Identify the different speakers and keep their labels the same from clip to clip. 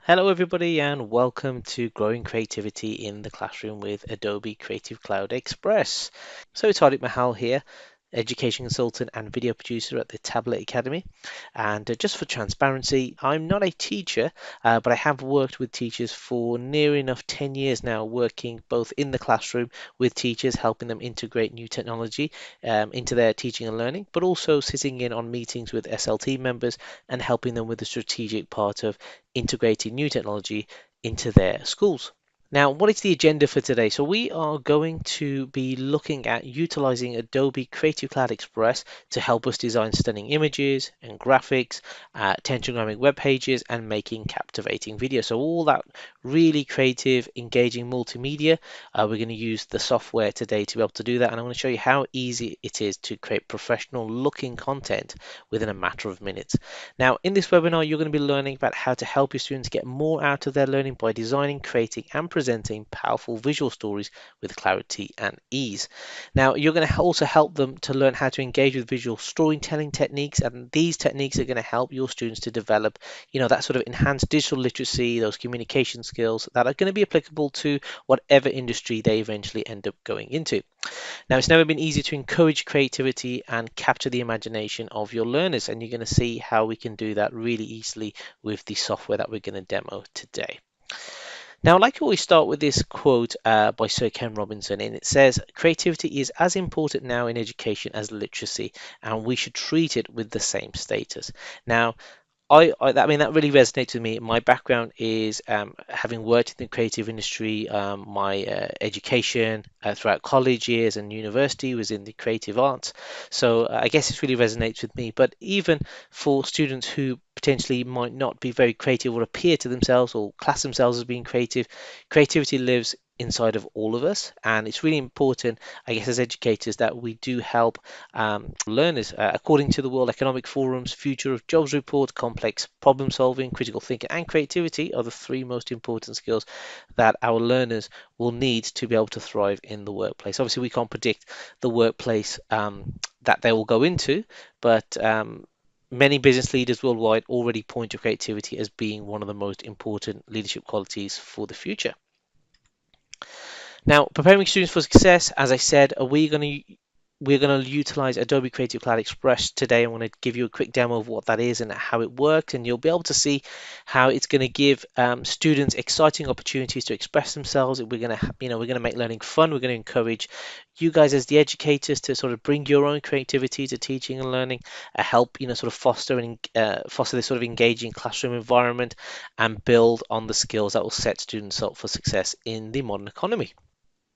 Speaker 1: Hello, everybody, and welcome to Growing Creativity in the Classroom with Adobe Creative Cloud Express. So, it's Hardik Mahal here, education consultant and video producer at the Tablet Academy. And just for transparency, I'm not a teacher, but I have worked with teachers for near enough 10 years now, working both in the classroom with teachers, helping them integrate new technology into their teaching and learning, but also sitting in on meetings with SLT members and helping them with the strategic part of integrating new technology into their schools. Now, what is the agenda for today? So we are going to be looking at utilizing Adobe Creative Cloud Express to help us design stunning images and graphics, attention-grabbing web pages, and making captivating videos. So all that really creative, engaging multimedia, we're going to use the software today to be able to do that. And I'm going to show you how easy it is to create professional-looking content within a matter of minutes. Now, in this webinar, you're going to be learning about how to help your students get more out of their learning by designing, creating, and presenting powerful visual stories with clarity and ease. Now, you're going to also help them to learn how to engage with visual storytelling techniques, and these techniques are going to help your students to develop, that sort of enhanced digital literacy, those communication skills that are going to be applicable to whatever industry they eventually end up going into. Now, it's never been easier to encourage creativity and capture the imagination of your learners, and you're going to see how we can do that really easily with the software that we're going to demo today. Now, I'd like to always start with this quote by Sir Ken Robinson, and it says, "Creativity is as important now in education as literacy, and we should treat it with the same status." Now, I mean, that really resonates with me. My background is having worked in the creative industry. My education throughout college years and university was in the creative arts. So I guess it really resonates with me. But even for students who potentially might not be very creative or appear to themselves or class themselves as being creative, creativity lives inside of all of us, and it's really important, I guess, as educators, that we do help learners. According to the World Economic Forum's Future of Jobs report, complex problem solving, critical thinking, and creativity are the three most important skills that our learners will need to be able to thrive in the workplace. Obviously, we can't predict the workplace that they will go into, but many business leaders worldwide already point to creativity as being one of the most important leadership qualities for the future. Now, preparing students for success, as I said, we're going to utilize Adobe Creative Cloud Express today. I want to give you a quick demo of what that is and how it works, and you'll be able to see how it's going to give students exciting opportunities to express themselves. We're going to make learning fun. We're going to encourage you guys as the educators to sort of bring your own creativity to teaching and learning, help sort of foster this sort of engaging classroom environment, and build on the skills that will set students up for success in the modern economy.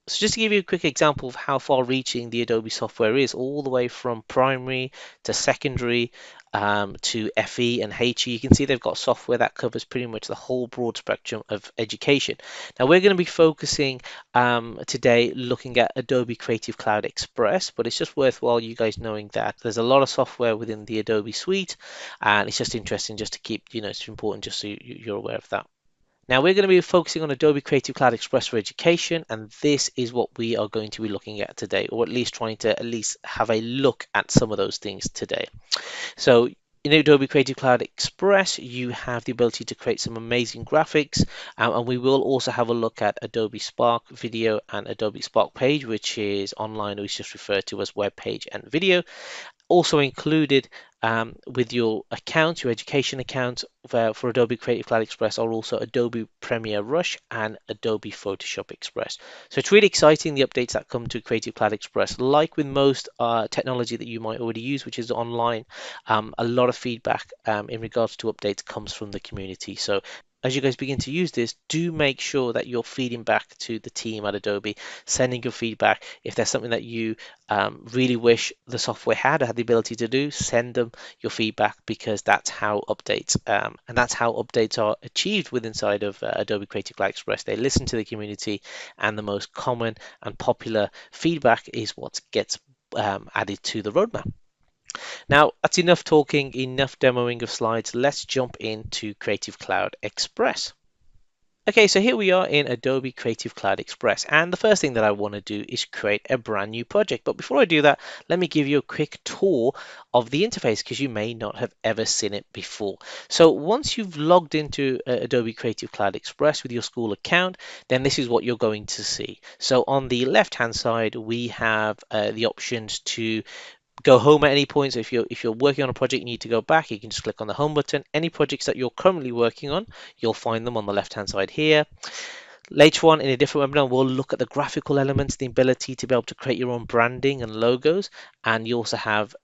Speaker 1: So just to give you a quick example of how far-reaching the Adobe software is, all the way from primary to secondary to FE and HE, you can see they've got software that covers pretty much the whole broad spectrum of education. Now we're going to be focusing today looking at Adobe Creative Cloud Express, but it's just worthwhile you guys knowing that there's a lot of software within the Adobe suite, and it's just interesting just to keep, it's important just so you're aware of that. Now we're going to be focusing on Adobe Creative Cloud Express for Education, and this is what we are going to be looking at today, or at least trying to have a look at some of those things today. So in Adobe Creative Cloud Express, you have the ability to create some amazing graphics, and we will also have a look at Adobe Spark Video and Adobe Spark Page, which is online, or is just referred to as web page and video. Also included with your account, your education account for Adobe Creative Cloud Express, are also Adobe Premiere Rush and Adobe Photoshop Express. So it's really exciting, the updates that come to Creative Cloud Express. Like with most technology that you might already use, which is online, a lot of feedback in regards to updates comes from the community. So as you guys begin to use this, do make sure that you're feeding back to the team at Adobe, sending your feedback. If there's something that you really wish the software had or had the ability to do, send them your feedback, because that's how updates are achieved with inside of Adobe Creative Cloud Express. They listen to the community, and the most common and popular feedback is what gets added to the roadmap. Now, that's enough talking, enough demoing of slides. Let's jump into Creative Cloud Express. Okay, so here we are in Adobe Creative Cloud Express, and the first thing that I want to do is create a brand new project. But before I do that, let me give you a quick tour of the interface because you may not have ever seen it before. So once you've logged into Adobe Creative Cloud Express with your school account, then this is what you're going to see. So on the left-hand side, we have the options to go home at any point. So if you're working on a project, you need to go back, you can just click on the home button. Any projects that you're currently working on, you'll find them on the left hand side here. Later on in a different webinar, we'll look at the graphical elements, the ability to be able to create your own branding and logos. And you also have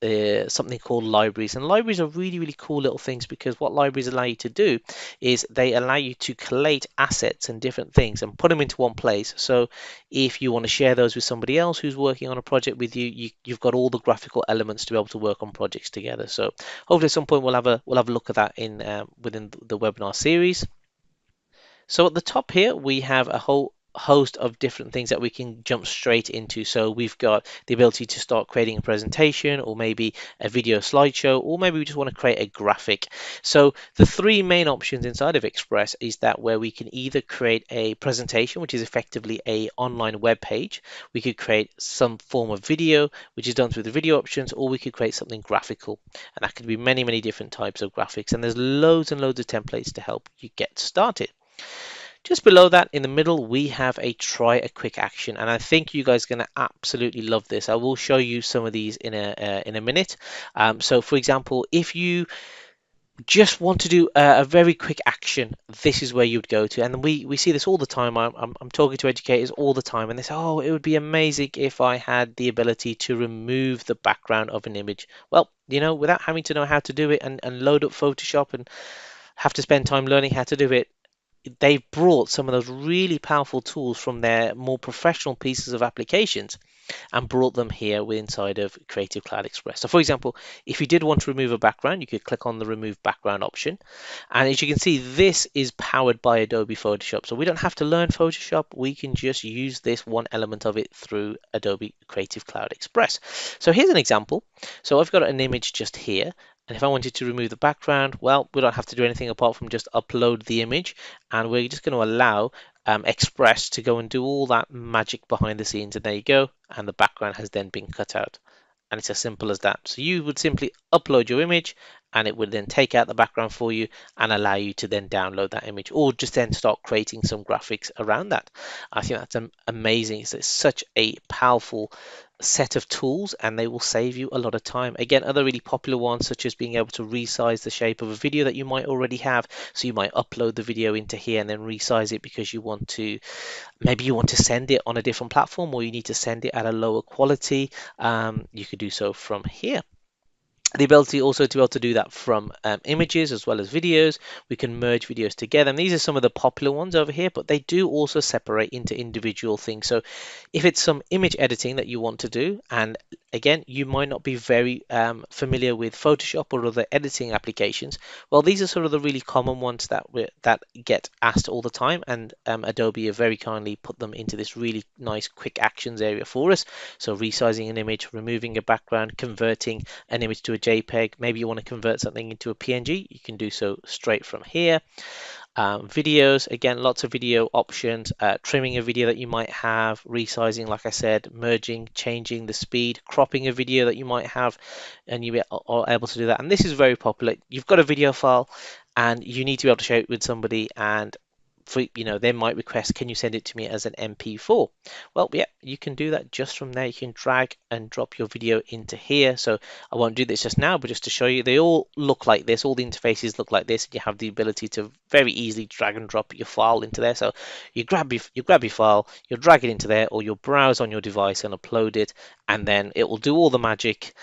Speaker 1: something called libraries. And libraries are really, really cool little things because what libraries allow you to do is they allow you to collate assets and different things and put them into one place. So if you want to share those with somebody else who's working on a project with you, you've got all the graphical elements to be able to work on projects together. So hopefully at some point we'll have a look at that in within the webinar series. So at the top here, we have a whole host of different things that we can jump straight into. So we've got the ability to start creating a presentation or maybe a video slideshow, or maybe we just want to create a graphic. So the three main options inside of Express is that where we can either create a presentation, which is effectively a online web page. We could create some form of video, which is done through the video options, or we could create something graphical. And that could be many, many different types of graphics. And there's loads and loads of templates to help you get started. Just below that in the middle, we have a try a quick action, and I think you guys are going to absolutely love this. I will show you some of these in a minute. So for example, if you just want to do a very quick action, this is where you would go to. And we see this all the time. I'm talking to educators all the time, and they say, oh, it would be amazing if I had the ability to remove the background of an image. Well, without having to know how to do it and load up Photoshop and have to spend time learning how to do it, they've brought some of those really powerful tools from their more professional pieces of applications and brought them here inside of Creative Cloud Express. So for example, if you did want to remove a background, you could click on the remove background option. And as you can see, this is powered by Adobe Photoshop. So we don't have to learn Photoshop. We can just use this one element of it through Adobe Creative Cloud Express. So here's an example. So I've got an image just here. And if I wanted to remove the background, well, we don't have to do anything apart from just upload the image. And we're just going to allow Express to go and do all that magic behind the scenes. And there you go. And the background has then been cut out. And it's as simple as that. So you would simply upload your image and it would then take out the background for you and allow you to then download that image or just then start creating some graphics around that. I think that's amazing. It's such a powerful set of tools and they will save you a lot of time. Again, other really popular ones such as being able to resize the shape of a video that you might already have. So you might upload the video into here and then resize it because you want to, maybe you want to send it on a different platform or you need to send it at a lower quality. You could do so from here. The ability also to be able to do that from images as well as videos. We can merge videos together, and these are some of the popular ones over here, but they do also separate into individual things. So if it's some image editing that you want to do, and again, you might not be very familiar with Photoshop or other editing applications, well, these are sort of the really common ones that get asked all the time, and Adobe have very kindly put them into this really nice quick actions area for us. So resizing an image, removing a background, converting an image to a JPEG. Maybe you want to convert something into a PNG. You can do so straight from here. Videos, again, lots of video options, trimming a video that you might have, resizing, like I said, merging, changing the speed, cropping a video that you might have, and you are able to do that. And this is very popular. You've got a video file and you need to be able to share it with somebody, and they might request, can you send it to me as an MP4? Well, yeah, you can do that just from there. You can drag and drop your video into here. So I won't do this just now, but just to show you, they all look like this. All the interfaces look like this. And you have the ability to very easily drag and drop your file into there. So you grab your file, you drag it into there, or you'll browse on your device and upload it, and then it will do all the magic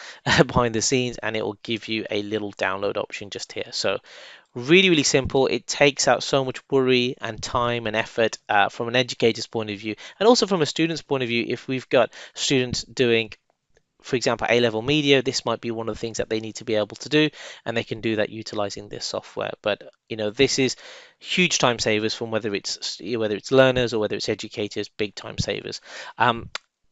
Speaker 1: behind the scenes, and it will give you a little download option just here. So really, really simple. It takes out so much worry and time and effort from an educator's point of view, and also from a student's point of view. If we've got students doing, for example, A-level media, this might be one of the things that they need to be able to do, and they can do that utilizing this software. But this is huge time savers from whether it's learners or whether it's educators, big time savers.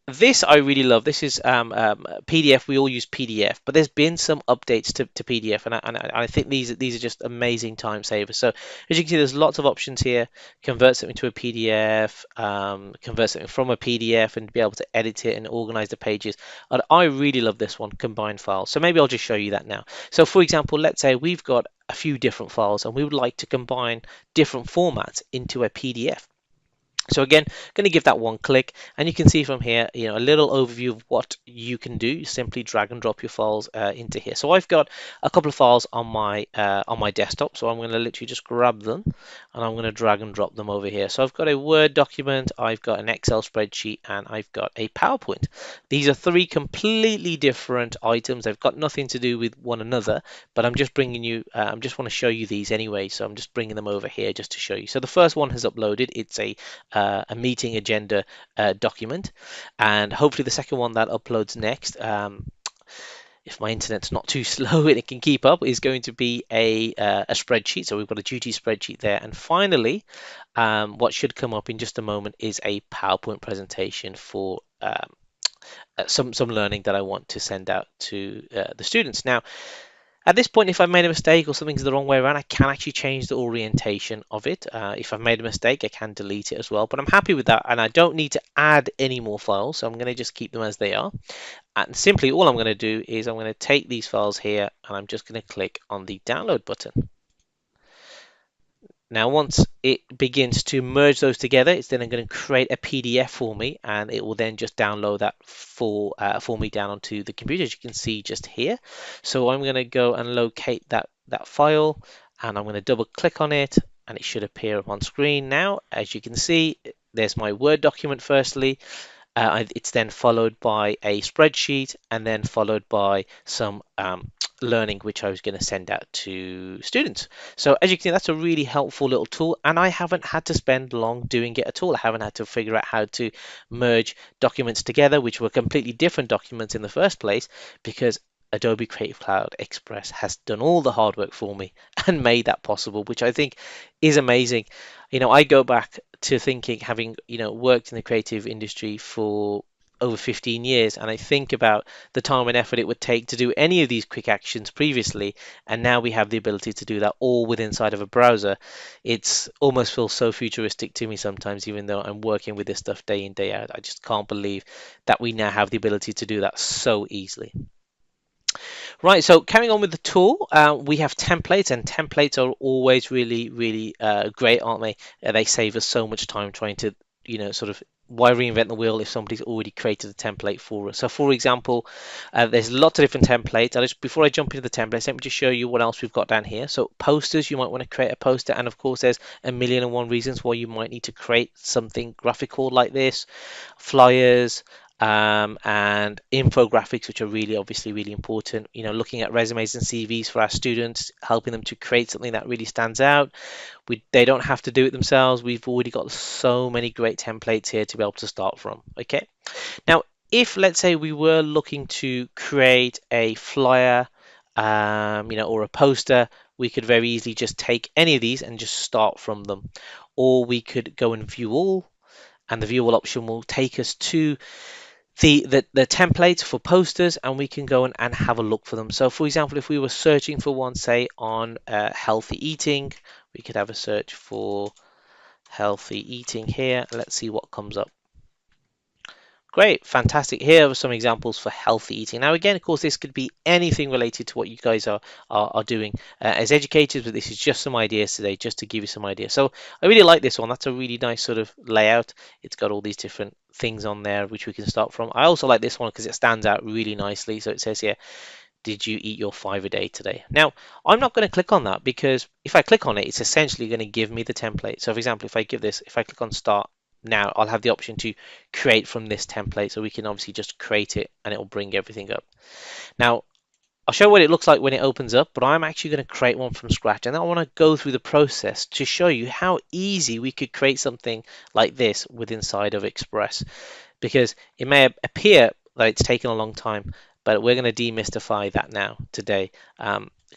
Speaker 1: This I really love. This is PDF. We all use PDF, but there's been some updates to PDF, and I think these are just amazing time savers. So as you can see, there's lots of options here. Convert something to a PDF, convert something from a PDF, and be able to edit it and organize the pages. And I really love this one, combine files. So maybe I'll just show you that now. So for example, let's say we've got a few different files, and we would like to combine different formats into a PDF. So again, going to give that one click, and you can see from here, a little overview of what you can do. You simply drag and drop your files into here. So I've got a couple of files on my desktop, so I'm going to literally just grab them, and I'm going to drag and drop them over here. So I've got a Word document, I've got an Excel spreadsheet, and I've got a PowerPoint. These are three completely different items. They've got nothing to do with one another, but I'm just bringing you, I just want to show you these anyway. So I'm just bringing them over here just to show you. So the first one has uploaded. It's a meeting agenda document, and hopefully the second one that uploads next, if my internet's not too slow and it can keep up, is going to be a spreadsheet. So we've got a duty spreadsheet there, and finally what should come up in just a moment is a PowerPoint presentation for some learning that I want to send out to the students. Now at this point, if I've made a mistake or something's the wrong way around, I can actually change the orientation of it. If I've made a mistake, I can delete it as well, but I'm happy with that, and I don't need to add any more files, so I'm going to just keep them as they are. And simply all I'm going to do is I'm going to take these files here, and I'm just going to click on the download button. Now, once it begins to merge those together, it's then going to create a PDF for me, and it will then just download that for me down onto the computer, as you can see just here. So I'm going to go and locate that file, and I'm going to double click on it, and it should appear up on screen now. As you can see, there's my Word document firstly. It's then followed by a spreadsheet, and then followed by some learning which I was going to send out to students. So as you can see, that's a really helpful little tool, and I haven't had to spend long doing it at all. I haven't had to figure out how to merge documents together, which were completely different documents in the first place, because Adobe Creative Cloud Express has done all the hard work for me and made that possible, which I think is amazing. I go back to thinking, having, worked in the creative industry for over 15 years, and I think about the time and effort it would take to do any of these quick actions previously, and now we have the ability to do that all within inside of a browser. It's almost feels so futuristic to me sometimes, even though I'm working with this stuff day in, day out. I just can't believe that we now have the ability to do that so easily. Right, so carrying on with the tool, we have templates, and templates are always really, really great, aren't they? They save us so much time trying to, sort of, why reinvent the wheel if somebody's already created a template for us? So, for example, there's lots of different templates. Before I jump into the templates, let me just show you what else we've got down here. So, posters, you might want to create a poster, and of course, there's a million and one reasons why you might need to create something graphical like this. Flyers, and infographics, which are really obviously really important. Looking at resumes and CVs for our students, helping them to create something that really stands out. They don't have to do it themselves. We've already got so many great templates here to be able to start from. Okay, now if let's say we were looking to create a flyer, or a poster, we could very easily just take any of these and just start from them, or we could go and view all, and the view all option will take us to the templates for posters, and we can go and have a look for them. So for example, if we were searching for one, say on healthy eating, we could have a search for healthy eating here. Let's see what comes up. Great, fantastic. Here are some examples for healthy eating. Now, again, of course, this could be anything related to what you guys are doing as educators, but this is just some ideas today, just to give you some ideas. So I really like this one. That's a really nice sort of layout. It's got all these different things on there which we can start from. I also like this one because it stands out really nicely. So it says here, did you eat your 5 a day today? Now, I'm not going to click on that, because if I click on it, it's essentially going to give me the template. So for example, if I click on start now, I'll have the option to create from this template. So we can obviously just create it, and it will bring everything up. Now, I'll show what it looks like when it opens up, but I'm actually going to create one from scratch, and I want to go through the process to show you how easy we could create something like this with inside of Express, because it may appear that it's taken a long time, but we're going to demystify that now today,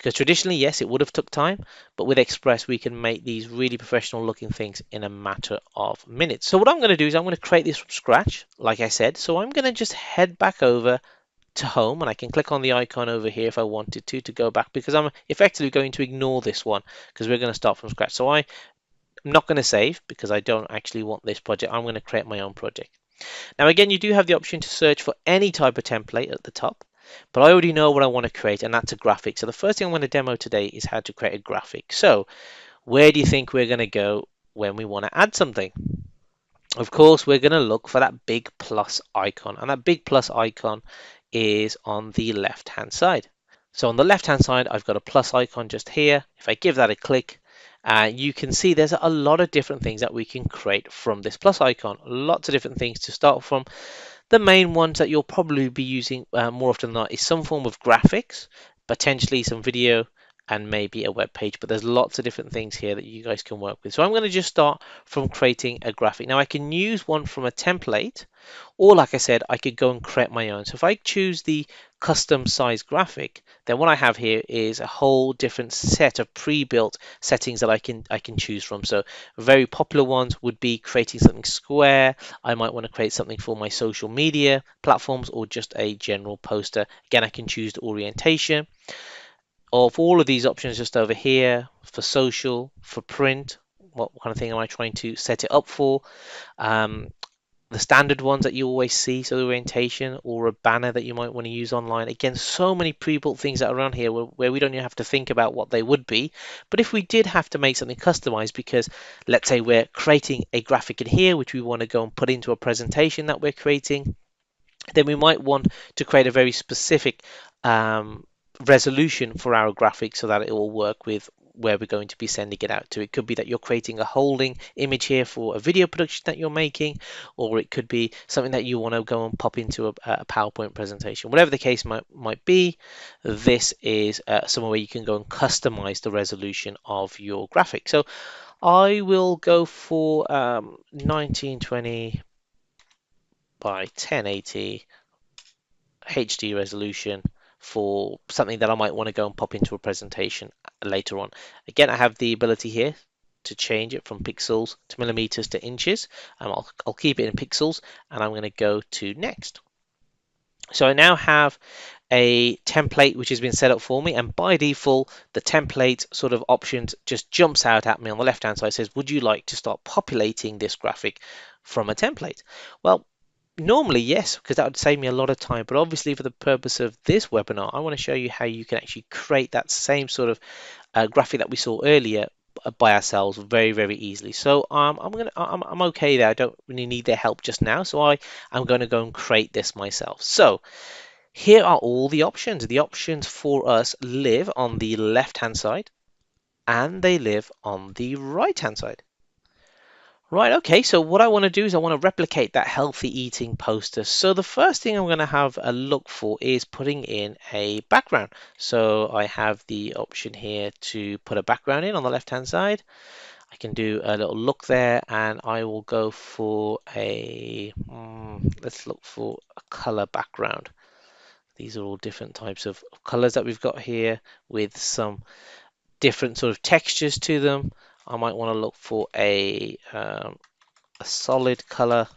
Speaker 1: Because traditionally, yes, it would have took time, but with Express, we can make these really professional looking things in a matter of minutes. So what I'm going to do is I'm going to create this from scratch, like I said. So I'm going to just head back over to home, and I can click on the icon over here if I wanted to go back, because I'm effectively going to ignore this one because we're going to start from scratch. So I'm not going to save because I don't actually want this project. I'm going to create my own project. Now again, you do have the option to search for any type of template at the top, but I already know what I want to create, and that's a graphic. So the first thing I'm going to demo today is how to create a graphic. So where do you think we're going to go when we want to add something? Of course, we're going to look for that big plus icon, and that big plus icon is on the left hand side. So on the left hand side, I've got a plus icon just here. If I give that a click, you can see there's a lot of different things that we can create from this plus icon. Lots of different things to start from. The main ones that you'll probably be using more often than not is some form of graphics, potentially some video, and maybe a web page. But there's lots of different things here that you guys can work with. So I'm going to just start from creating a graphic. Now I can use one from a template, or like I said, I could go and create my own. So if I choose the custom size graphic, then what I have here is a whole different set of pre-built settings that I can choose from. So very popular ones would be creating something square. I might want to create something for my social media platforms, or just a general poster. Again, I can choose the orientation of all of these options just over here for social, for print. What kind of thing am I trying to set it up for? Um, the standard ones that you always see, so the orientation or a banner that you might want to use online. Again, so many pre-built things that are around here where we don't even have to think about what they would be. But if we did have to make something customized, because let's say we're creating a graphic in here which we want to go and put into a presentation that we're creating, then we might want to create a very specific resolution for our graphic so that it will work with where we're going to be sending it out to. It could be that you're creating a holding image here for a video production that you're making, or it could be something that you want to go and pop into a PowerPoint presentation. Whatever the case might be, this is somewhere where you can go and customize the resolution of your graphic. So I will go for 1920 by 1080 HD resolution for something that I might want to go and pop into a presentation later on. Again, I have the ability here to change it from pixels to millimeters to inches. I'll keep it in pixels, and I'm going to go to next. So I now have a template which has been set up for me, and by default the template sort of options just jumps out at me on the left hand side. It says, would you like to start populating this graphic from a template? Well, normally, yes, because that would save me a lot of time. But obviously, for the purpose of this webinar, I want to show you how you can actually create that same sort of graphic that we saw earlier by ourselves very, very easily. So I'm okay there. I don't really need their help just now. So I'm going to go and create this myself. So here are all the options. The options for us live on the left-hand side, and they live on the right-hand side. Right, okay, so what I want to do is I want to replicate that healthy eating poster. So the first thing I'm going to have a look for is putting in a background. So I have the option here to put a background in on the left hand side. I can do a little look there, and I will go for let's look for a color background. These are all different types of colors that we've got here with some different sort of textures to them. I might want to look for a solid color.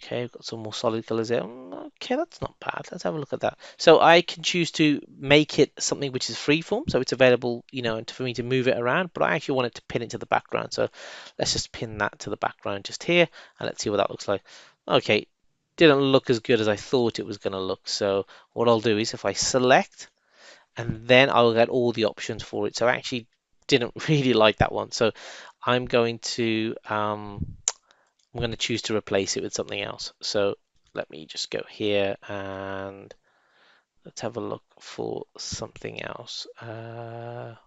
Speaker 1: Okay, we've got some more solid colors there. Okay, that's not bad. Let's have a look at that. So I can choose to make it something which is freeform, so it's available, for me to move it around, but I actually want it to pin it to the background. So let's just pin that to the background just here, and let's see what that looks like. Okay, didn't look as good as I thought it was going to look. So what I'll do is if I select, and then I'll get all the options for it. So I actually didn't really like that one. So I'm going to choose to replace it with something else. So let me just go here and let's have a look for something else. Actually,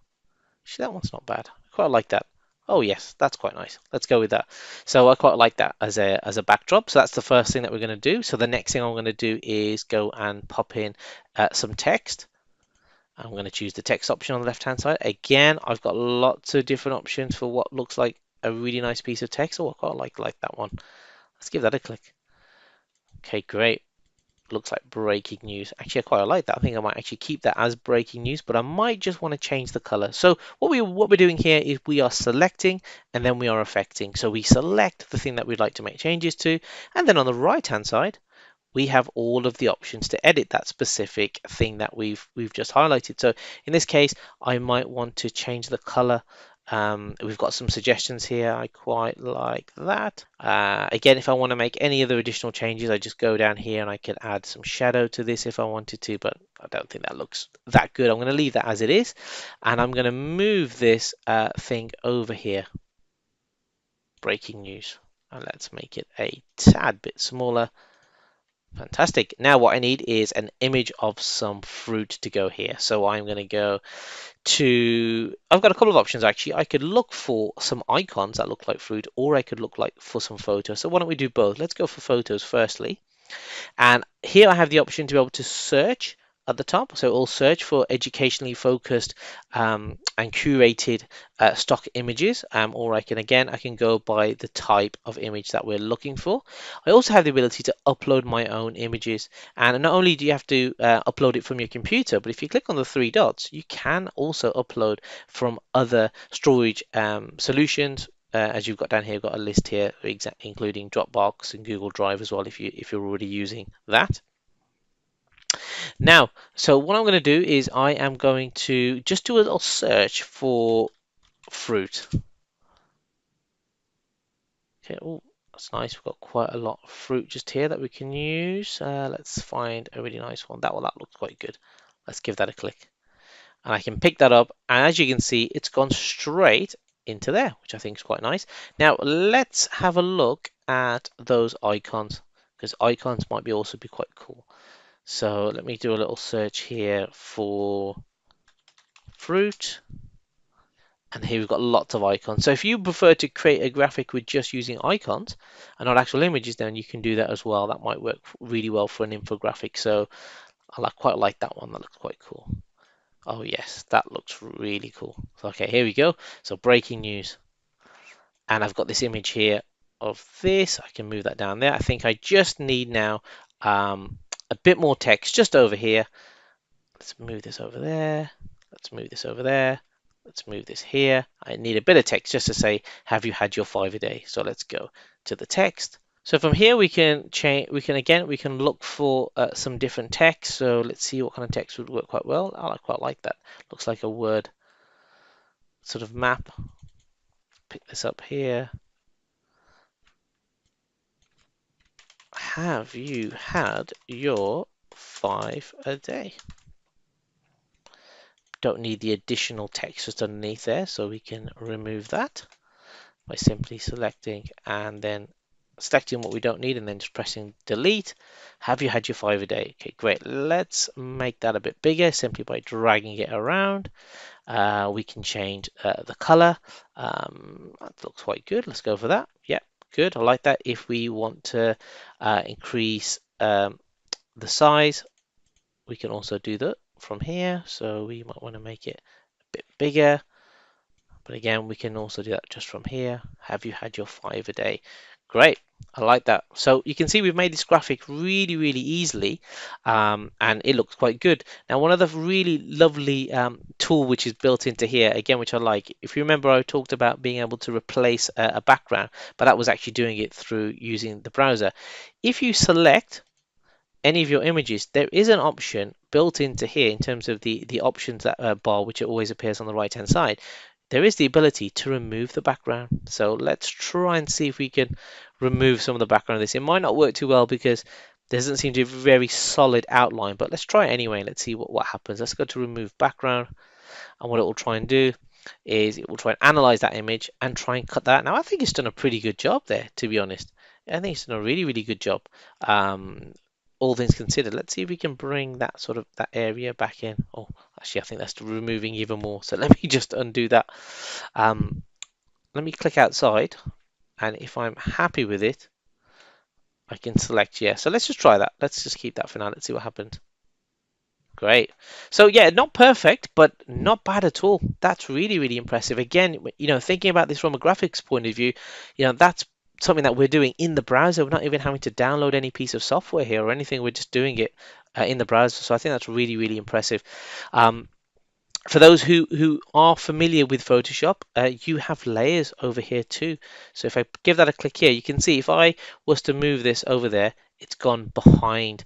Speaker 1: that one's not bad. I quite like that. Oh yes, that's quite nice. Let's go with that. So I quite like that as a backdrop. So that's the first thing that we're going to do. So the next thing I'm going to do is go and pop in some text. I'm going to choose the text option on the left hand side. Again, I've got lots of different options for what looks like a really nice piece of text. Oh, I quite like that one. Let's give that a click. Okay, great. looks like breaking news. Actually, I quite like that. I think I might actually keep that as breaking news, but I might just want to change the color. So what we're doing here is we are selecting and then we are affecting. So we select the thing that we'd like to make changes to, and then on the right hand side we have all of the options to edit that specific thing that we've just highlighted. So in this case, I might want to change the color. We've got some suggestions here. I quite like that. Again, if I want to make any other additional changes, I just go down here and I can add some shadow to this if I wanted to, but I don't think that looks that good. I'm going to leave that as it is, and I'm going to move this thing over here, breaking news, and let's make it a tad bit smaller. Fantastic. Now what I need is an image of some fruit to go here. So I'm going to go to, I've got a couple of options actually. I could look for some icons that look like fruit, or I could look like for some photos. So why don't we do both? Let's go for photos firstly. And here I have the option to be able to search at the top. So it will search for educationally focused and curated stock images. Or I can go by the type of image that we're looking for. I also have the ability to upload my own images. And not only do you have to upload it from your computer, but if you click on the three dots, you can also upload from other storage solutions. As you've got down here, you've got a list here, including Dropbox and Google Drive as well, if you're already using that. Now, so what I'm going to do is I am going to just do a little search for fruit. Okay, oh, that's nice. We've got quite a lot of fruit just here that we can use. Let's find a really nice one. That looks quite good. Let's give that a click. And I can pick that up, and as you can see, it's gone straight into there, which I think is quite nice. Now let's have a look at those icons, because icons might be also be quite cool. So let me do a little search here for fruit, and here we've got lots of icons. So if you prefer to create a graphic with just using icons and not actual images, then you can do that as well. That might work really well for an infographic. So quite like that one. That looks quite cool. Oh yes, that looks really cool. Okay, here we go. So breaking news. And I've got this image here of this. I can move that down there. I think I just need now a bit more text just over here. Let's move this over there. Let's move this over there. Let's move this here. I need a bit of text just to say, have you had your 5 a day? So let's go to the text. So from here we can change. We can look for some different text. So let's see what kind of text would work quite well. I quite like that. Looks like a word sort of map. Pick this up here. Have you had your 5 a day? Don't need the additional text just underneath there, so we can remove that by simply selecting and then selecting what we don't need and then just pressing delete. Have you had your 5 a day? Okay, great. Let's make that a bit bigger simply by dragging it around. We can change the color. That looks quite good. Let's go for that. Yeah, good. I like that. If we want to increase the size, we can also do that from here. So we might want to make it a bit bigger. But again, we can also do that just from here. Have you had your 5 a day? Great. I like that. So you can see we've made this graphic really, really easily, and it looks quite good. Now, one other really lovely tool which is built into here, again, which I like. If you remember, I talked about being able to replace a background, but that was actually doing it through using the browser. If you select any of your images, there is an option built into here in terms of the options that bar, which always appears on the right hand side. There is the ability to remove the background. So let's try and see if we can remove some of the background of this. It might not work too well because there doesn't seem to be a very solid outline, but let's try it anyway. Let's see what happens. Let's go to remove background, and what it will try and do is it will try and analyze that image and try and cut that. Now I think it's done a pretty good job there, to be honest. I think it's done a really, really good job. All things considered, let's see if we can bring that that area back in. Oh, actually, I think that's removing even more. So let me just undo that. Let me click outside, and if I'm happy with it, I can select yes. So let's just try that. Let's just keep that for now. Let's see what happens. Great. So yeah, not perfect, but not bad at all. That's really, really impressive. Again, thinking about this from a graphics point of view, that's something that we're doing in the browser. We're not even having to download any piece of software here or anything. We're just doing it in the browser. So I think that's really, really impressive. Um, for those who are familiar with Photoshop, you have layers over here too. So if I give that a click here, you can see if I was to move this over there, it's gone behind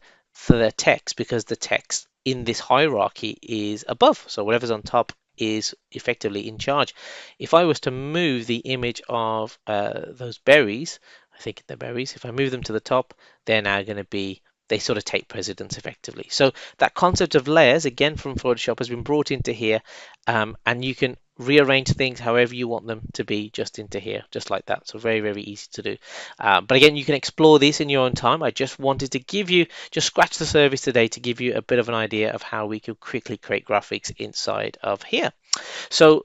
Speaker 1: the text because the text in this hierarchy is above. So whatever's on top is effectively in charge. If I was to move the image of those berries, I think they're berries, if I move them to the top, they're now going to be, they sort of take precedence effectively. So that concept of layers, again from Photoshop, has been brought into here, and you can rearrange things however you want them to be just into here, just like that. So very, very easy to do. But again, you can explore this in your own time. I just wanted to give you, just scratch the surface today to give you a bit of an idea of how we could quickly create graphics inside of here. So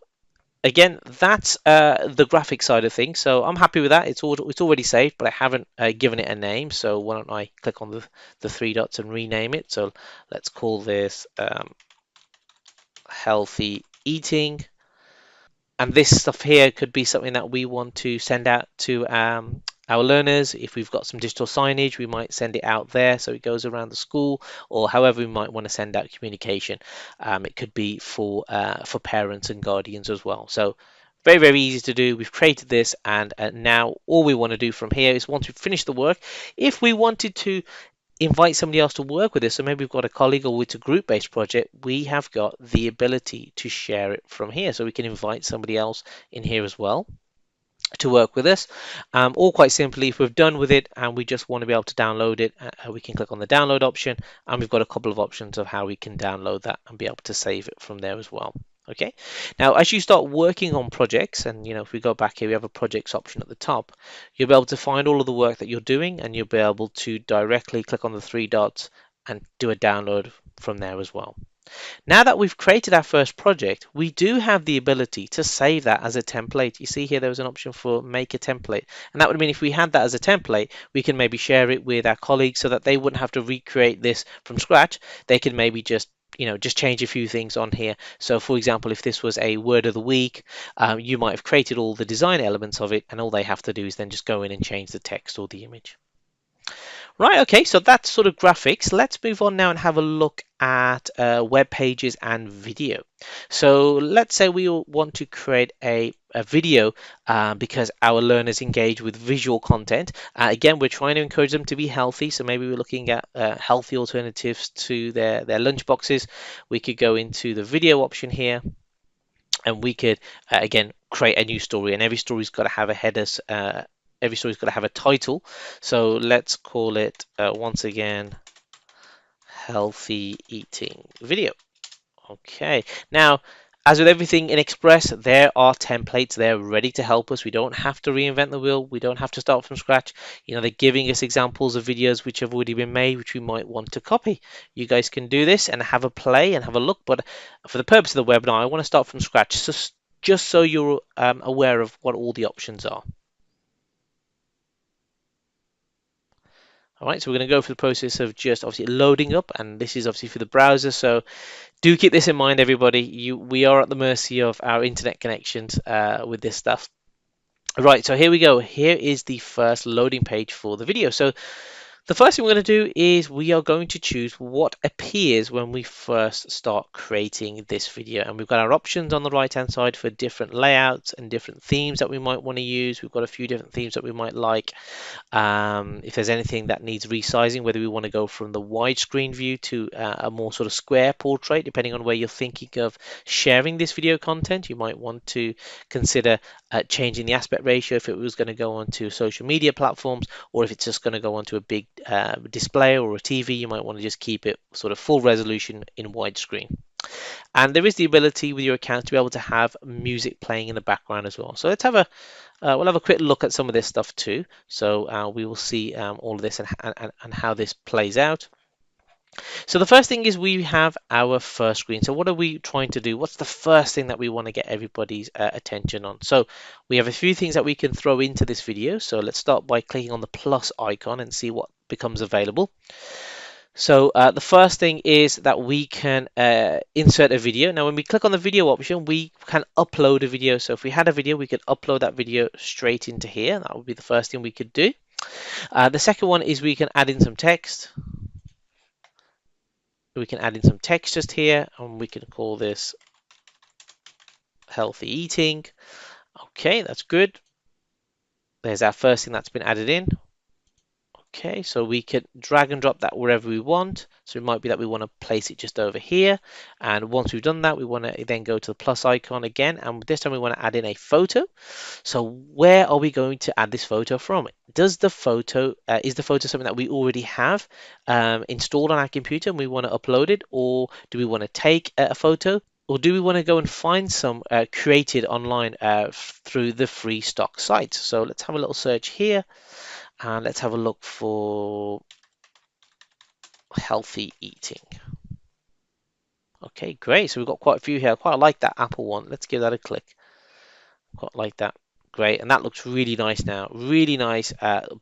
Speaker 1: again, that's the graphic side of things. So I'm happy with that. It's already saved, but I haven't given it a name. So why don't I click on the three dots and rename it? So let's call this healthy eating. And this stuff here could be something that we want to send out to our learners. If we've got some digital signage, we might send it out there so it goes around the school, or however we might want to send out communication. It could be for parents and guardians as well. So very, very easy to do. We've created this, and now all we want to do from here is once we've finished the work, if we wanted to invite somebody else to work with us, so maybe we've got a colleague or it's a group-based project, we have got the ability to share it from here. So we can invite somebody else in here as well to work with us. Or quite simply, if we're done with it and we just want to be able to download it, we can click on the download option, and we've got a couple of options of how we can download that and be able to save it from there as well. Okay, now as you start working on projects, and if we go back here, we have a projects option at the top, you'll be able to find all of the work that you're doing, and you'll be able to directly click on the three dots and do a download from there as well. Now that we've created our first project, we do have the ability to save that as a template. You see here there was an option for make a template, and that would mean if we had that as a template, we can maybe share it with our colleagues so that they wouldn't have to recreate this from scratch. They can maybe just just change a few things on here. So for example, if this was a word of the week, you might have created all the design elements of it, and all they have to do is then just go in and change the text or the image. Right, okay, so that's sort of graphics. Let's move on now and have a look at web pages and video. So let's say we want to create a video because our learners engage with visual content. Again, we're trying to encourage them to be healthy, so maybe we're looking at healthy alternatives to their lunch boxes. We could go into the video option here, and we could again create a new story, and every story's got to have a header. Every story's got to have a title, so let's call it once again healthy eating video. Okay, now as with everything in Express, there are templates there ready to help us. We don't have to reinvent the wheel. We don't have to start from scratch. They're giving us examples of videos which have already been made, which we might want to copy. You guys can do this and have a play and have a look. But for the purpose of the webinar, I want to start from scratch, just so you're aware of what all the options are. All right, so we're going to go through the process of just obviously loading up, and this is obviously for the browser. So do keep this in mind, everybody. We are at the mercy of our internet connections with this stuff. Right, so here we go. Here is the first loading page for the video. So the first thing we're going to do is we are going to choose what appears when we first start creating this video. And we've got our options on the right hand side for different layouts and different themes that we might want to use. We've got a few different themes that we might like. If there's anything that needs resizing, whether we want to go from the widescreen view to a more sort of square portrait, depending on where you're thinking of sharing this video content, you might want to consider changing the aspect ratio if it was going to go onto social media platforms, or if it's just going to go onto a big display or a TV, you might want to just keep it sort of full resolution in widescreen. And there is the ability with your account to be able to have music playing in the background as well. So let's have we'll have a quick look at some of this stuff too. So we will see all of this and how this plays out. So the first thing is we have our first screen. So what are we trying to do? What's the first thing that we want to get everybody's attention on? So we have a few things that we can throw into this video. So let's start by clicking on the plus icon and see what becomes available. So the first thing is that we can insert a video. Now, when we click on the video option, we can upload a video. So if we had a video, we could upload that video straight into here. That would be the first thing we could do. The second one is we can add in some text. We can add in some text just here, and we can call this healthy eating. Okay, that's good. There's our first thing that's been added in. Okay, so we can drag and drop that wherever we want. So it might be that we want to place it just over here. And once we've done that, we want to then go to the plus icon again. And this time we want to add in a photo. So where are we going to add this photo from? Is the photo something that we already have installed on our computer and we want to upload it? Or do we want to take a photo? Or do we want to go and find some created online through the free stock sites? So let's have a little search here. And let's have a look for healthy eating. Okay, great. So we've got quite a few here. I quite like that Apple one. Let's give that a click. Quite like that. Great. And that looks really nice now. Really nice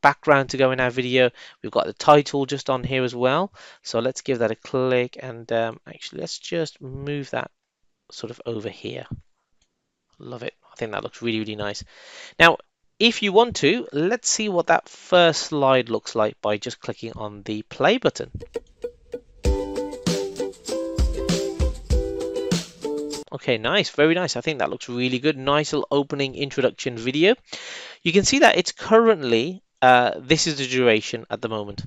Speaker 1: background to go in our video. We've got the title just on here as well. So let's give that a click. And actually, let's just move that sort of over here. Love it. I think that looks really, really nice. Now, if you want to, let's see what that first slide looks like by just clicking on the play button. Okay, nice, very nice. I think that looks really good. Nice little opening introduction video. You can see that it's currently, this is the duration at the moment.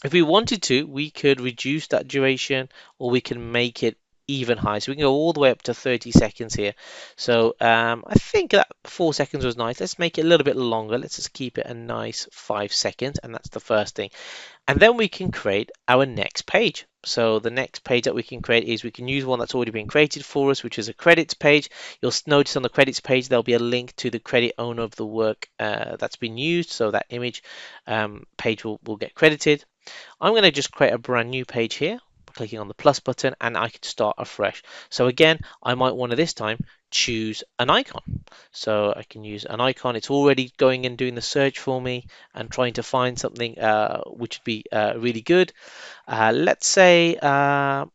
Speaker 1: If we wanted to, we could reduce that duration or we can make it even higher. So we can go all the way up to 30 seconds here. So I think that 4 seconds was nice. Let's make it a little bit longer. Let's just keep it a nice 5 seconds. And that's the first thing. And then we can create our next page. So the next page that we can create is we can use one that's already been created for us, which is a credits page. You'll notice on the credits page, there'll be a link to the credit owner of the work that's been used. So that image page will get credited. I'm going to just create a brand new page here, clicking on the plus button, and I can start afresh. So again, I might want to this time choose an icon. So I can use an icon. It's already going and doing the search for me and trying to find something which would be really good. Let's say one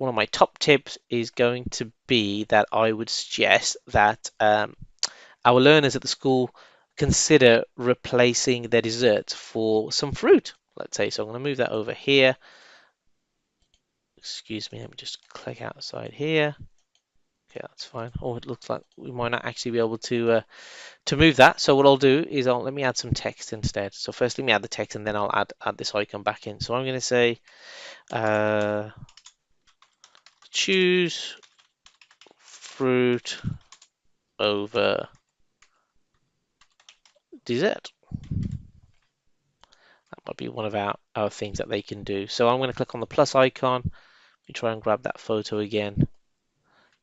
Speaker 1: of my top tips is going to be that I would suggest that our learners at the school consider replacing their desserts for some fruit. Let's say, so I'm going to move that over here. Excuse me, let me just click outside here. Okay, that's fine. Oh, it looks like we might not actually be able to move that. So what I'll do is let me add some text instead. So first let me add the text and then I'll add this icon back in. So I'm going to say choose fruit over dessert. That might be one of our things that they can do. So I'm going to click on the plus icon. We try and grab that photo again.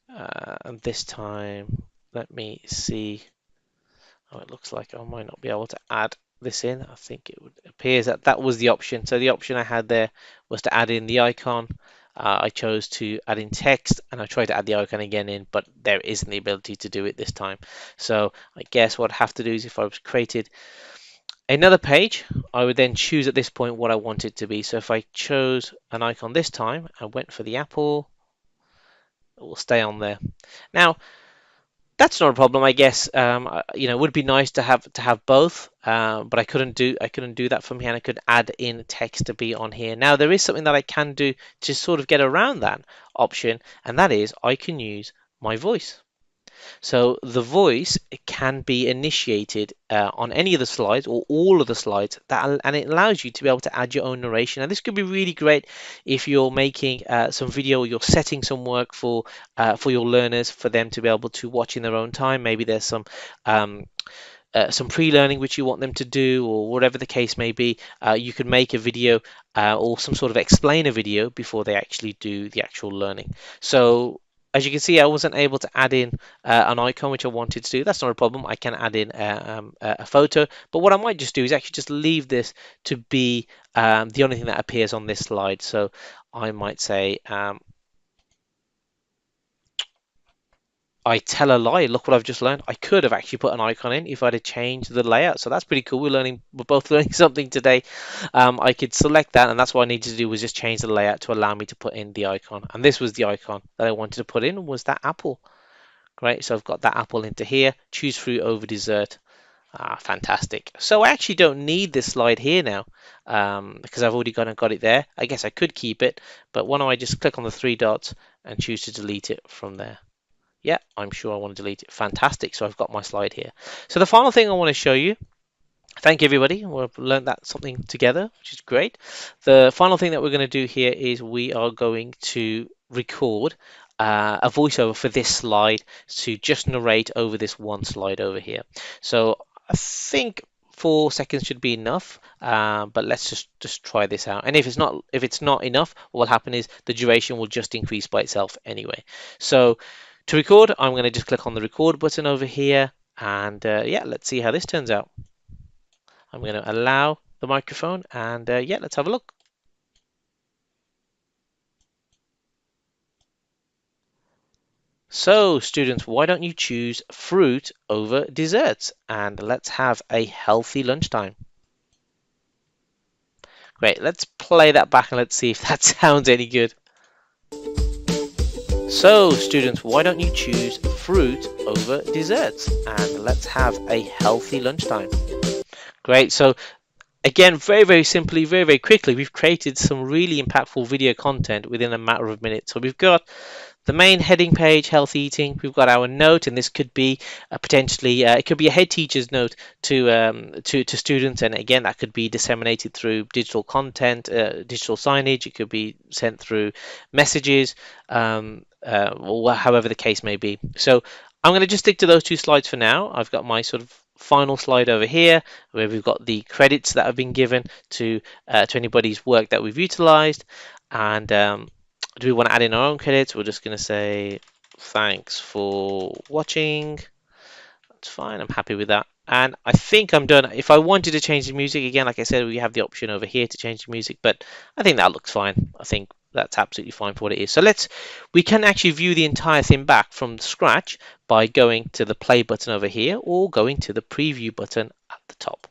Speaker 1: And this time, let me see. Oh, it looks like I might not be able to add this in. I think it appears that that was the option. So the option I had there was to add in the icon. I chose to add in text and I tried to add the icon again in, but there isn't the ability to do it this time. So I guess what I'd have to do is if I was created another page, I would then choose at this point what I want it to be. So if I chose an icon this time, I went for the apple, it will stay on there. Now, that's not a problem, I guess. It would be nice to have both, but I couldn't do that from here, and I could add in text to be on here. Now there is something that I can do to sort of get around that option, and that is I can use my voice. So the voice can be initiated on any of the slides or all of the slides, and it allows you to be able to add your own narration. And this could be really great if you're making some video, or you're setting some work for your learners for them to be able to watch in their own time. Maybe there's some pre-learning which you want them to do, or whatever the case may be. You could make a video or some sort of explainer video before they actually do the actual learning. So as you can see, I wasn't able to add in an icon which I wanted to do. That's not a problem. I can add in a photo, but what I might just do is actually just leave this to be the only thing that appears on this slide. So I might say I tell a lie. Look what I've just learned. I could have actually put an icon in if I'd have changed the layout. So that's pretty cool. We're both learning something today. I could select that, and that's what I needed to do was just change the layout to allow me to put in the icon. And this was the icon that I wanted to put in was that apple. Great. So I've got that apple into here. Choose fruit over dessert. Fantastic. So I actually don't need this slide here now because I've already gone and got it there. I guess I could keep it, but why don't I just click on the three dots and choose to delete it from there? Yeah, I'm sure I want to delete it. Fantastic. So I've got my slide here. So the final thing I want to show you, thank you everybody. We've learned that something together, which is great. The final thing that we're going to do here is we are going to record a voiceover for this slide to just narrate over this one slide over here. So I think 4 seconds should be enough, but let's just try this out. And if it's not enough, what will happen is the duration will just increase by itself anyway. So to record, I'm going to just click on the record button over here, and yeah, let's see how this turns out. I'm going to allow the microphone, and yeah, let's have a look. So, students, why don't you choose fruit over desserts? And let's have a healthy lunchtime. Great, let's play that back and let's see if that sounds any good. So, students, why don't you choose fruit over desserts? And let's have a healthy lunchtime. Great, so again, very, very simply, very, very quickly, we've created some really impactful video content within a matter of minutes. So we've got the main heading page, health eating. We've got our note, and this could be potentially it could be a head teacher's note to students, and again that could be disseminated through digital content, digital signage. It could be sent through messages, or however the case may be. So I'm going to just stick to those two slides for now. I've got my sort of final slide over here where we've got the credits that have been given to anybody's work that we've utilized, and do we want to add in our own credits? We're just going to say thanks for watching. That's fine. I'm happy with that. And I think I'm done. If I wanted to change the music again, like I said, we have the option over here to change the music, but I think that looks fine. I think that's absolutely fine for what it is. So we can actually view the entire thing back from scratch by going to the play button over here or going to the preview button at the top.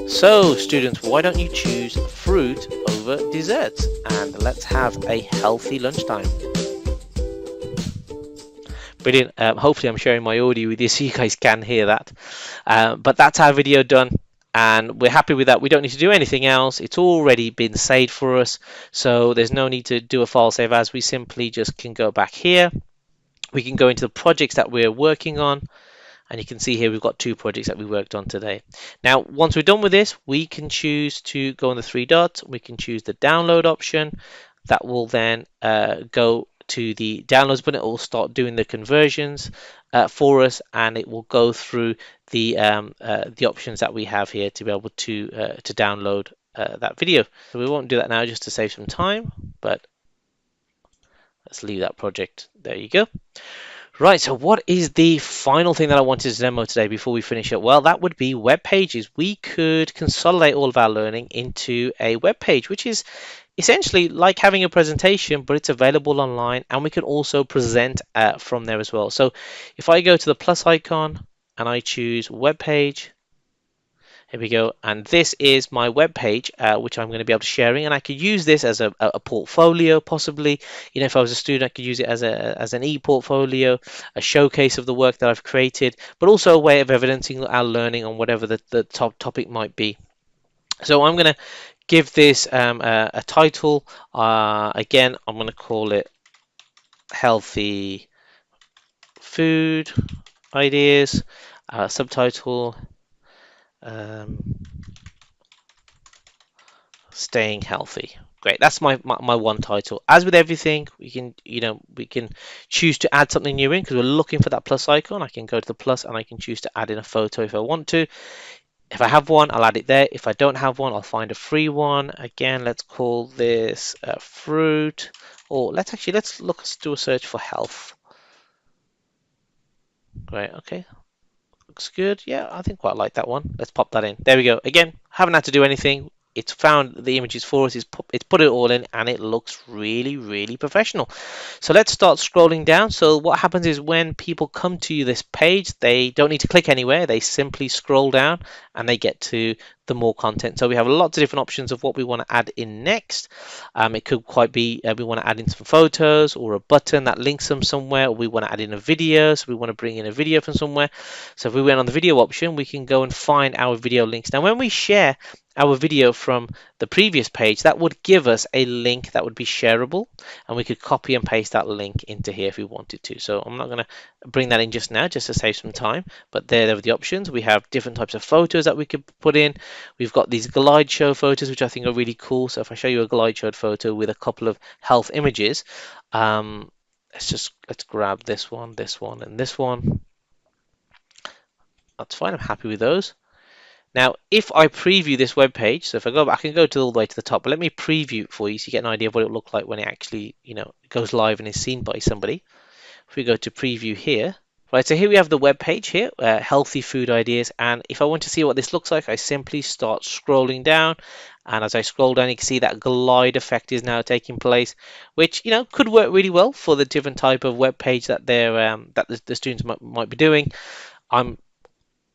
Speaker 1: So, students, why don't you choose fruit over desserts? And let's have a healthy lunchtime. Brilliant. Hopefully I'm sharing my audio with you so you guys can hear that. But that's our video done, and we're happy with that. We don't need to do anything else. It's already been saved for us, so there's no need to do a file save as. We simply just can go back here. We can go into the projects that we're working on, and you can see here we've got two projects that we worked on today. Now, once we're done with this, we can choose to go on the three dots. We can choose the download option. That will then go to the downloads button. It will start doing the conversions for us, and it will go through the options that we have here to be able to download that video. So we won't do that now just to save some time, but let's leave that project. There you go. Right, so what is the final thing that I wanted to demo today before we finish up? Well, that would be web pages. We could consolidate all of our learning into a web page, which is essentially like having a presentation, but it's available online, and we can also present from there as well. So if I go to the plus icon and I choose web page, here we go, and this is my web page, which I'm going to be able to sharing, and I could use this as a portfolio, possibly. You know, if I was a student, I could use it as an e-portfolio, a showcase of the work that I've created, but also a way of evidencing our learning on whatever the top topic might be. So I'm going to give this a title. Again, I'm going to call it Healthy Food Ideas. Subtitle. Staying healthy. Great, that's my one title. As with everything, we can choose to add something new in because we're looking for that plus icon. I can go to the plus and I can choose to add in a photo if I want to. If I have one, I'll add it there. If I don't have one, I'll find a free one. Again, let's call this fruit, or let's do a search for health. Great, okay, looks good. Yeah, I think quite like that one. Let's pop that in. There we go. Again, haven't had to do anything. it's found the images for us, it's put it all in, and it looks really, really professional. So let's start scrolling down. So what happens is when people come to this page, they don't need to click anywhere. They simply scroll down and they get to the more content. So we have lots of different options of what we want to add in next. It could quite be we want to add in some photos or a button that links them somewhere, or we want to add in a video, so we want to bring in a video from somewhere. So if we went on the video option, we can go and find our video links. Now when we share our video from the previous page, that would give us a link that would be shareable, and we could copy and paste that link into here if we wanted to. So I'm not going to bring that in just now, just to save some time, but there are the options. We have different types of photos that we could put in. We've got these glide show photos, which I think are really cool. So if I show you a glide show photo with a couple of health images, let's grab this one, and this one. That's fine, I'm happy with those. Now, if I preview this web page, so if I go back, I can go to all the way to the top, but let me preview it for you so you get an idea of what it will look like when it actually, goes live and is seen by somebody. If we go to preview here, right, so here we have the web page here, healthy food ideas, and if I want to see what this looks like, I simply start scrolling down, and as I scroll down, you can see that glide effect is now taking place, which could work really well for the different type of web page that the students might be doing.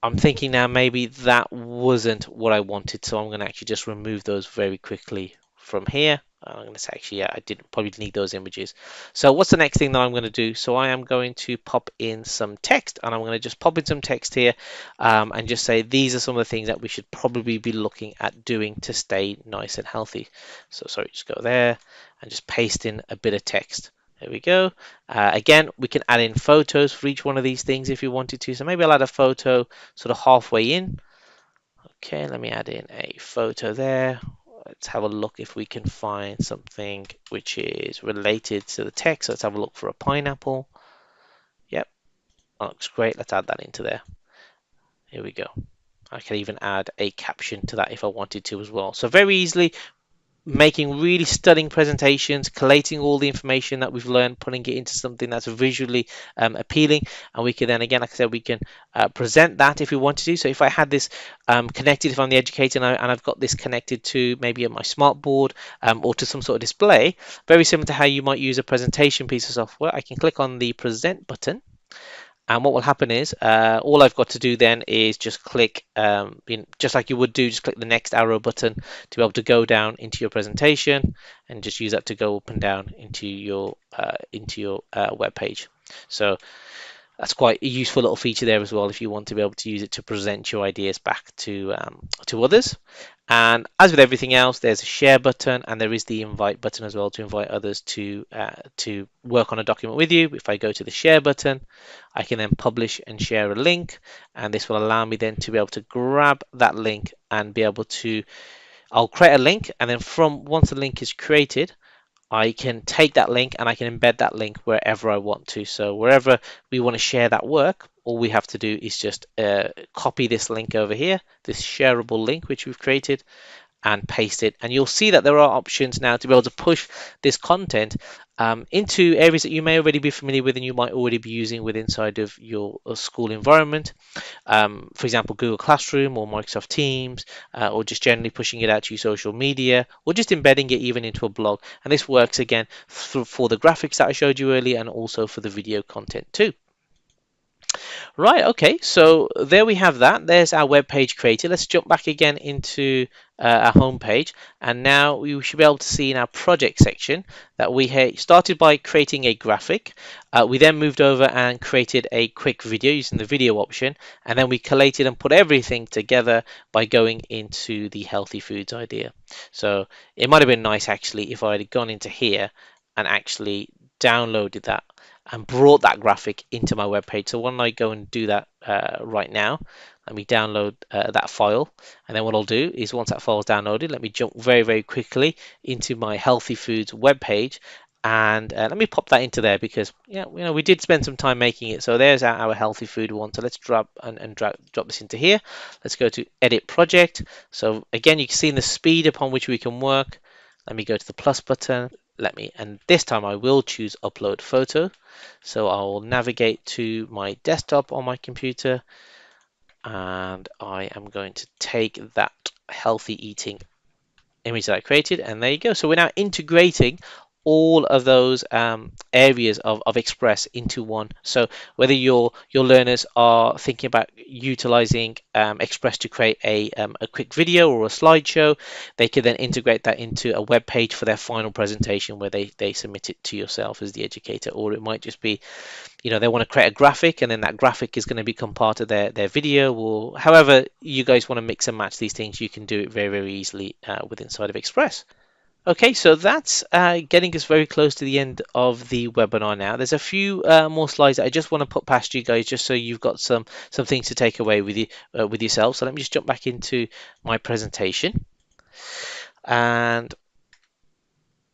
Speaker 1: I'm thinking now maybe that wasn't what I wanted, so I'm going to actually just remove those very quickly from here. I'm going to say actually, yeah, I didn't probably need those images. So what's the next thing that I'm going to do? So I am going to pop in some text, and I'm going to just pop in some text here and just say these are some of the things that we should probably be looking at doing to stay nice and healthy. So sorry, just go there and just paste in a bit of text. There we go. Again, we can add in photos for each one of these things if you wanted to. So maybe I'll add a photo sort of halfway in. Okay, let me add in a photo there. Let's have a look if we can find something which is related to the text. So let's have a look for a pineapple. Yep, that looks great. Let's add that into there. Here we go. I can even add a caption to that if I wanted to as well. So very easily, making really stunning presentations, collating all the information that we've learned, putting it into something that's visually appealing, and we can then, again, like I said, we can present that if we wanted to. So if I had this connected, if I'm the educator and I've got this connected to maybe my smart board or to some sort of display, very similar to how you might use a presentation piece of software, I can click on the present button. And what will happen is all I've got to do then is just click, just like you would do, just click the next arrow button to be able to go down into your presentation, and just use that to go up and down into your web page. So that's quite a useful little feature there as well if you want to be able to use it to present your ideas back to others. And as with everything else, there's a share button, and there is the invite button as well to invite others to work on a document with you. If I go to the share button, I can then publish and share a link, and this will allow me then to be able to grab that link and be able to, I'll create a link, and then once the link is created, I can take that link and I can embed that link wherever I want to. So wherever we want to share that work, all we have to do is just copy this link over here, this shareable link which we've created, and paste it. And you'll see that there are options now to be able to push this content into areas that you may already be familiar with and you might already be using with inside of your school environment. For example, Google Classroom or Microsoft Teams, or just generally pushing it out to your social media, or just embedding it even into a blog. And this works again for the graphics that I showed you earlier, and also for the video content too. Right, okay, so there we have that. There's our web page created. Let's jump back again into our home page, and now we should be able to see in our project section that we started by creating a graphic. We then moved over and created a quick video using the video option, and then we collated and put everything together by going into the healthy foods idea. So it might have been nice actually if I had gone into here and actually downloaded that and brought that graphic into my web page. So when I go and do that right now, let me download that file, and then what I'll do is once that file is downloaded, let me jump very, very quickly into my healthy foods web page, and let me pop that into there because we did spend some time making it. So there's our healthy food one. So let's drop this into here. Let's go to edit project. So again, you can see the speed upon which we can work. Let me go to the plus button. And this time I will choose upload photo. So I will navigate to my desktop on my computer, and I am going to take that healthy eating image that I created, and there you go. So we're now integrating all of those areas of Express into one. So whether your learners are thinking about utilizing Express to create a quick video or a slideshow, they can then integrate that into a web page for their final presentation where they submit it to yourself as the educator. Or it might just be, they want to create a graphic, and then that graphic is going to become part of their video, or however you guys want to mix and match these things. You can do it very, very easily with inside of Express. Okay, so that's getting us very close to the end of the webinar now. There's a few more slides that I just want to put past you guys, just so you've got some things to take away with you with yourself. So let me just jump back into my presentation. And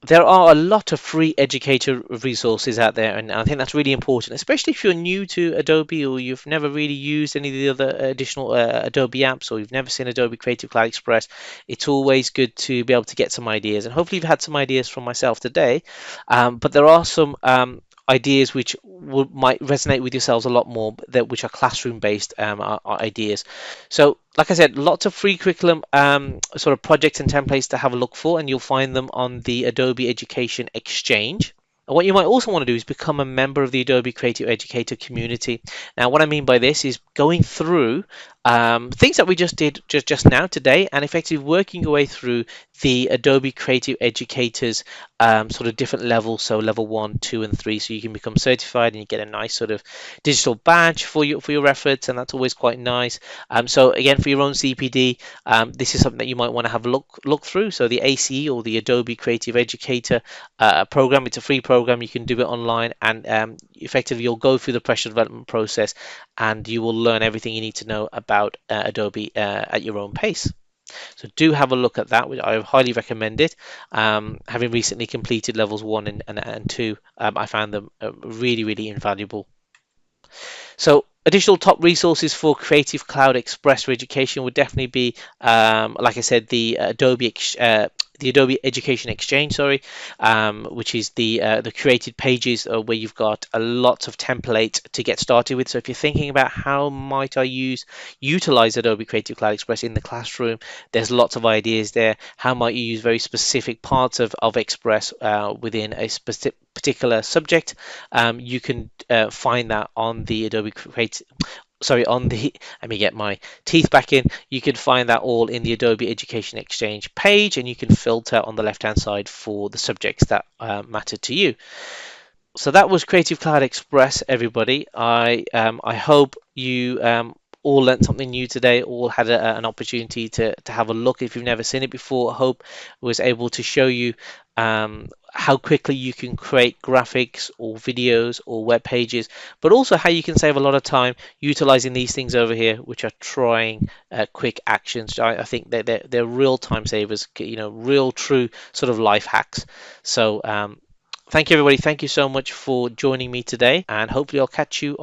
Speaker 1: there are a lot of free educator resources out there, and I think that's really important, especially if you're new to Adobe or you've never really used any of the other additional Adobe apps, or you've never seen Adobe Creative Cloud Express. It's always good to be able to get some ideas, and hopefully you've had some ideas from myself today. But there are some ideas which might resonate with yourselves a lot more, which are classroom based ideas. So like I said, lots of free curriculum sort of projects and templates to have a look for, and you'll find them on the Adobe Education Exchange. And what you might also want to do is become a member of the Adobe Creative Educator community. Now, what I mean by this is going through things that we just did just now today, and effectively working your way through the Adobe Creative Educators sort of different levels, so level 1, 2, and 3, so you can become certified and you get a nice sort of digital badge for your efforts, and that's always quite nice. So again, for your own CPD, this is something that you might want to have a look through. So the ACE, or the Adobe Creative Educator program, it's a free program. You can do it online, and effectively you'll go through the professional development process, and you will learn everything you need to know about Adobe at your own pace. So do have a look at that, which I highly recommend it. Having recently completed levels 1 and 2, I found them really, really invaluable. So additional top resources for Creative Cloud Express for education would definitely be, like I said, the Adobe Education Exchange, sorry, which is the created pages where you've got a lot of templates to get started with. So if you're thinking about how might I utilize Adobe Creative Cloud Express in the classroom, there's lots of ideas there. How might you use very specific parts of Express within a particular subject? You can find that on the Adobe Creative. Sorry, let me get my teeth back in. You can find that all in the Adobe Education Exchange page, and you can filter on the left-hand side for the subjects that matter to you. So that was Creative Cloud Express, everybody. I hope you all learned something new today, all had an opportunity to have a look if you've never seen it before. I hope was able to show you how quickly you can create graphics or videos or web pages, but also how you can save a lot of time utilizing these things over here, which are trying quick actions. I think they're real time savers, real true sort of life hacks. So thank you, everybody. Thank you so much for joining me today, and hopefully I'll catch you